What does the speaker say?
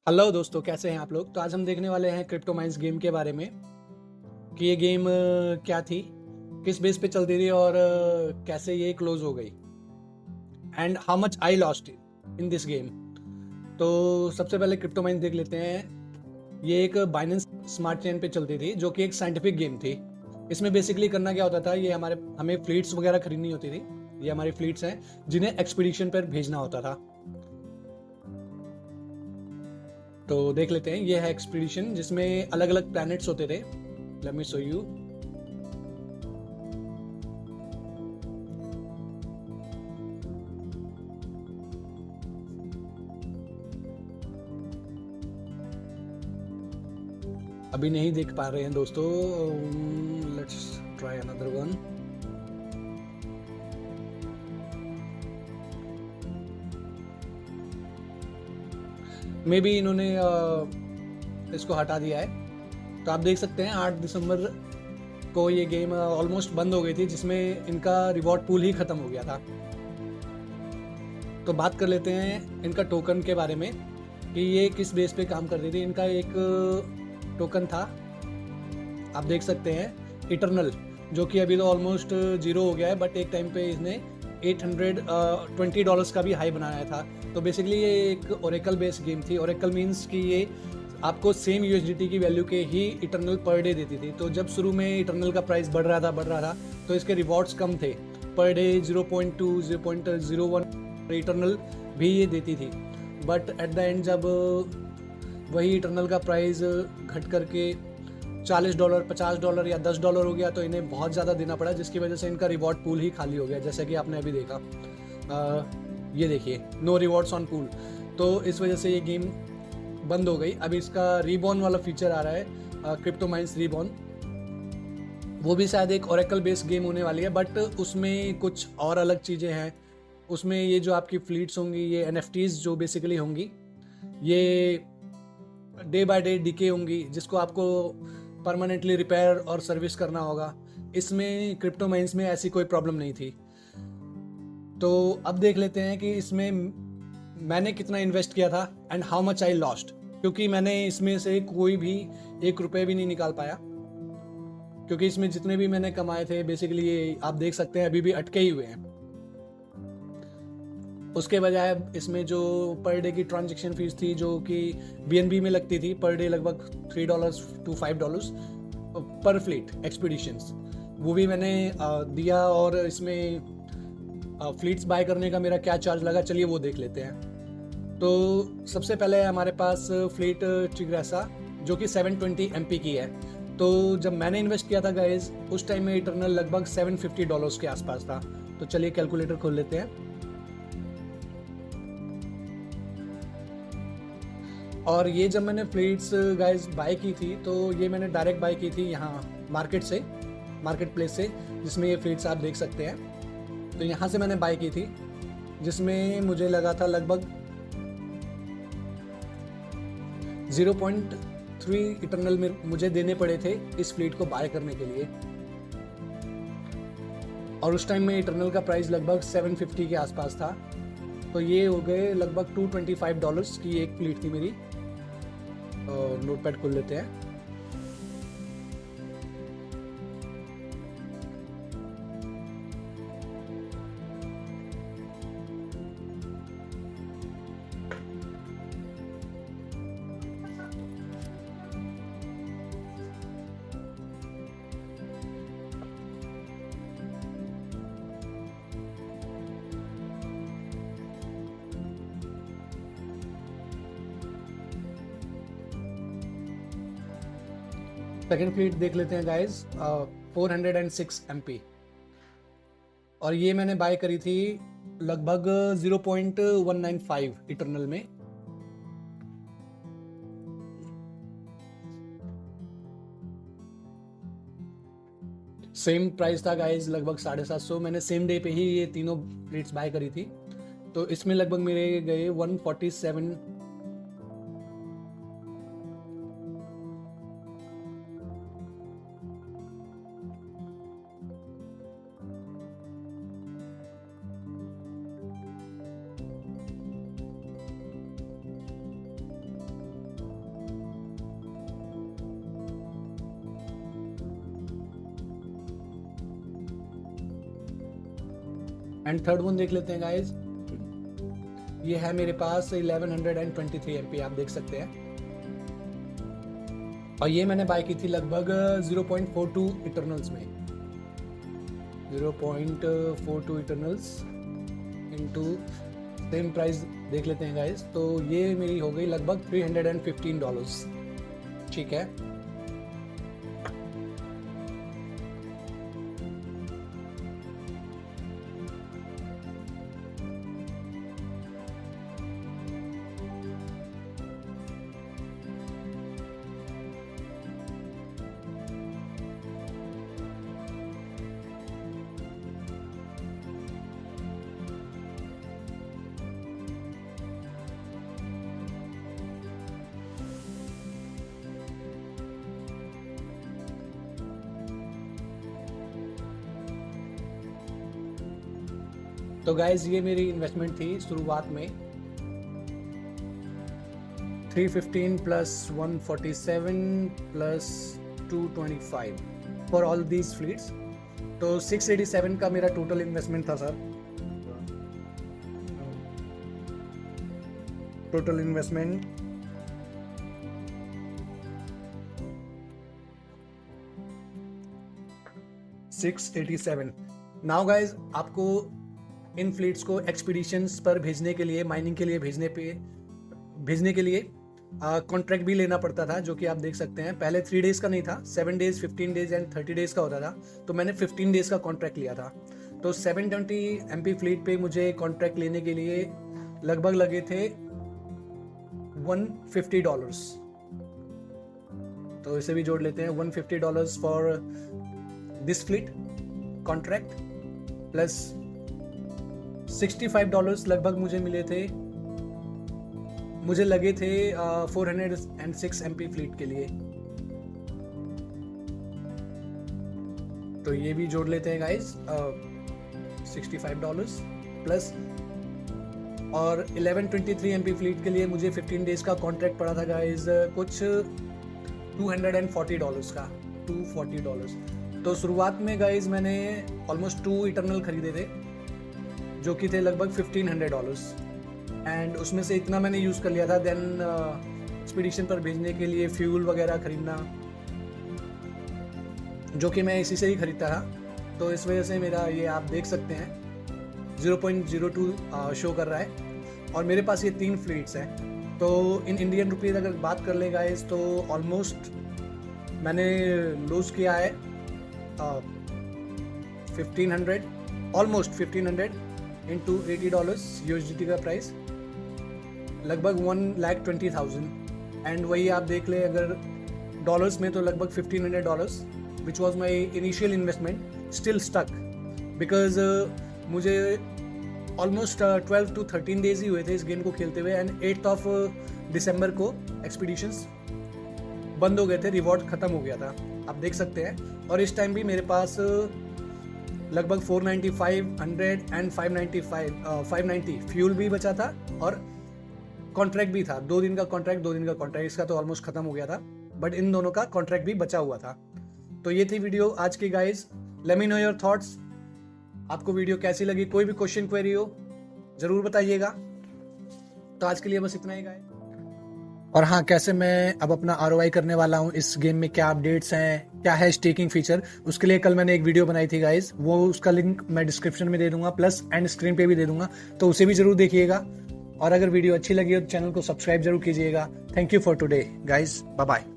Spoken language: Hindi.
हेलो दोस्तों, कैसे हैं आप लोग। तो आज हम देखने वाले हैं क्रिप्टो माइंस गेम के बारे में कि ये गेम क्या थी, किस बेस पे चलती थी और कैसे ये क्लोज हो गई and how much I lost in this game. तो सबसे पहले क्रिप्टो माइंस देख लेते हैं। ये एक बाइनेंस स्मार्ट चेन पे चलती थी जो कि एक साइंटिफिक गेम थी। इसमें बेसिकली करना क्या होता था, ये हमें फ्लीट्स वगैरह खरीदनी होती थी। ये हमारी फ्लीट्स हैं जिन्हें एक्सपीडिशन पर भेजना होता था। तो देख लेते हैं, ये है एक्सपीडिशन जिसमें अलग अलग प्लैनेट्स होते थे। Let me show you. अभी नहीं देख पा रहे हैं दोस्तों, let's try another one. May be इन्होंने इसको हटा दिया है। तो आप देख सकते हैं 8 दिसंबर को ये गेम ऑलमोस्ट बंद हो गई थी, जिसमें इनका रिवॉर्ड पूल ही खत्म हो गया था। तो बात कर लेते हैं इनका टोकन के बारे में कि ये किस बेस पे काम करती थी। इनका एक टोकन था, आप देख सकते हैं, इटरनल, जो कि अभी तो ऑलमोस्ट जीरो हो गया है, बट एक टाइम पे इसने $820 का भी हाई बनाया था। तो बेसिकली ये एक ओरेकल बेस्ड गेम थी। ओरेकल मीन्स कि ये आपको सेम यूएसडीटी की वैल्यू के ही इटरनल पर डे देती थी। तो जब शुरू में इटरनल का प्राइस बढ़ रहा था तो इसके रिवॉर्ड्स कम थे। पर डे 0.2 0.01 इटरनल भी ये देती थी। बट एट द एंड जब वही इटरनल का प्राइस घट करके $40 $50 या $10 हो गया तो इन्हें बहुत ज़्यादा देना पड़ा, जिसकी वजह से इनका रिवॉर्ड पूल ही खाली हो गया, जैसा कि आपने अभी देखा। ये देखिए, नो रिवॉर्ड्स ऑन पूल। तो इस वजह से ये गेम बंद हो गई। अभी इसका रीबॉर्न वाला फीचर आ रहा है, क्रिप्टो माइंस रीबॉर्न। वो भी शायद एक ओरेकल बेस्ड गेम होने वाली है, बट उसमें कुछ और अलग चीज़ें हैं। उसमें ये जो आपकी फ्लीट्स होंगी, ये एनएफटीज जो बेसिकली होंगी, ये डे बाय डे डिके होंगी, जिसको आपको परमानेंटली रिपेयर और सर्विस करना होगा। इसमें क्रिप्टो माइंस में ऐसी कोई प्रॉब्लम नहीं थी। तो अब देख लेते हैं कि इसमें मैंने कितना इन्वेस्ट किया था and how much I lost, क्योंकि मैंने इसमें से कोई भी ₹1 भी नहीं निकाल पाया, क्योंकि इसमें जितने भी मैंने कमाए थे बेसिकली ये आप देख सकते हैं अभी भी अटके ही हुए हैं। उसके बजाय इसमें जो पर डे की ट्रांजैक्शन फीस थी, जो कि बीएनबी में लगती थी, पर डे लगभग $3 to $5 पर फ्लीट एक्सपीडिशंस, वो भी मैंने दिया। और इसमें फ्लीट्स बाय करने का मेरा क्या चार्ज लगा, चलिए वो देख लेते हैं। तो सबसे पहले हमारे पास फ्लीट टिग्रेसा, जो कि 720 MP की है। तो जब मैंने इन्वेस्ट किया था गाइज, उस टाइम में इटरनल लगभग $750 के आसपास था। तो चलिए कैलकुलेटर खोल लेते हैं। और ये जब मैंने फ्लीट्स गाइज बाय की थी, तो ये मैंने डायरेक्ट बाय की थी यहाँ मार्केट प्लेस से, जिसमें ये फ्लीट्स आप देख सकते हैं। तो यहाँ से मैंने बाय की थी, जिसमें मुझे लगा था लगभग 0.3 इटरनल में मुझे देने पड़े थे इस फ्लीट को बाय करने के लिए। और उस टाइम में इटरनल का प्राइस लगभग 750 के आसपास था। तो ये हो गए लगभग $225 की एक फ्लीट थी मेरी। नोटपैड खोल लेते हैं। सेकेंड फ्लीट देख लेते हैं गाइज, 406 MP। और ये मैंने बाय करी थी लगभग 0.195 इटरनल में। सेम प्राइस था गाइज, लगभग 750। मैंने सेम डे पे ही ये तीनों फ्लीट्स बाय करी थी। तो इसमें लगभग मेरे गए 147। एंड थर्ड वन देख लेते हैं गाइज, ये है मेरे पास 1123 MP, आप देख सकते हैं। और ये मैंने बाय की थी लगभग 0.42 इटरनल्स में, 0.42 इटरनल्स इनटू सेम प्राइस देख लेते हैं गाइस, तो ये मेरी हो गई लगभग $315, ठीक है। तो गाइज ये मेरी इन्वेस्टमेंट थी शुरुआत में, 315 plus 147 plus 225 for all these fleets, तो 687 का मेरा टोटल इन्वेस्टमेंट था sir. Total investment $687। Now guys आपको इन फ्लीट्स को एक्सपीडिशंस पर भेजने के लिए, माइनिंग के लिए भेजने के लिए कॉन्ट्रैक्ट भी लेना पड़ता था, जो कि आप देख सकते हैं। पहले 3 डेज का नहीं था, 7 डेज, 15 डेज एंड 30 डेज का होता था, तो मैंने 15 डेज का कॉन्ट्रैक्ट लिया था। तो 720 MP फ्लीट पे मुझे कॉन्ट्रैक्ट लेने के लिए लगभग लगे थे $150, तो इसे भी जोड़ लेते हैं, $150 for this fleet contract, plus $65 लगभग मुझे लगे थे 406 MP फ्लीट के लिए, तो ये भी जोड़ लेते हैं गाइस, $65 प्लस, और 1123 MP फ्लीट के लिए मुझे 15 डेज का कॉन्ट्रैक्ट पड़ा था गाइस, कुछ $240 का, $240। तो शुरुआत में गाइस मैंने ऑलमोस्ट 2 इटरनल खरीदे थे, जो कि थे लगभग $1500, एंड उसमें से इतना मैंने यूज़ कर लिया था। देन एक्सपीडिशन पर भेजने के लिए फ्यूल वगैरह खरीदना, जो कि मैं इसी से ही खरीदता था, तो इस वजह से मेरा ये आप देख सकते हैं 0.02 शो कर रहा है। और मेरे पास ये 3 फ्लीट्स हैं, तो इन इंडियन रुपीज़ अगर बात कर ले गाइस, तो ऑलमोस्ट मैंने लूज़ किया है 1500, ऑलमोस्ट 1500 इंटू $80 USDT का प्राइस, लगभग 1,20,000, एंड वही आप देख ले अगर डॉलर्स में, तो लगभग $1,500, which was my initial investment, still stuck, because मुझे ऑलमोस्ट 12 to 13 डेज ही हुए थे इस गेम को खेलते हुए, एंड 8 दिसंबर को एक्सपीडिशंस बंद हो गए थे, रिवॉर्ड ख़त्म हो गया था, आप देख सकते हैं। और इस टाइम भी मेरे पास लगभग 495, 100 एंड 590 फ्यूल भी बचा था, और कॉन्ट्रैक्ट भी था, 2 दिन का कॉन्ट्रैक्ट, इसका तो ऑलमोस्ट खत्म हो गया था, बट इन दोनों का कॉन्ट्रैक्ट भी बचा हुआ था। तो ये थी वीडियो आज की guys, let me know your thoughts, आपको वीडियो कैसी लगी, कोई भी क्वेश्चन क्वेरी हो जरूर बताइएगा। तो आज के लिए बस इतना ही गाइज। और हाँ, कैसे मैं अब अपना ROI करने वाला हूँ इस गेम में, क्या अपडेट्स हैं, क्या है स्टेकिंग फीचर, उसके लिए कल मैंने एक वीडियो बनाई थी गाइज, वो उसका लिंक मैं डिस्क्रिप्शन में दे दूंगा, प्लस एंड स्क्रीन पे भी दे दूंगा, तो उसे भी जरूर देखिएगा। और अगर वीडियो अच्छी लगी हो तो चैनल को सब्सक्राइब जरूर कीजिएगा। Thank you for today guys, bye bye.